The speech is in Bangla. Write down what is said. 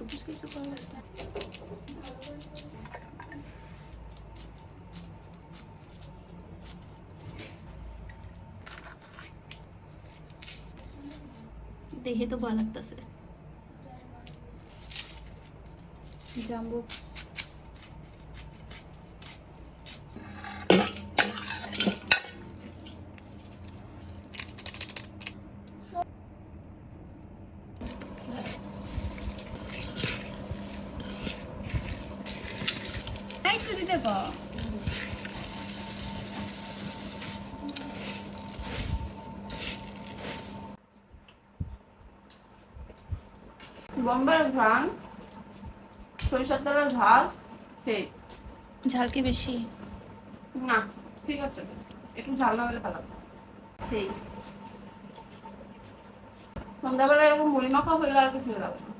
কিছু করা লাগবে না। দেখে তো ভয় লাগতেছে। জাম্বো দিতে গো বম্বের ঘ্রাণ, সরিষার তেলের ঝাল সেই। ঝাল কি বেশি? না ঠিক আছে, একটু ঝাল না হলে ভালো সেই। সন্ধ্যাবেলা এরকম মুড়ি মাখা হলে আর কিছু লাগবে না।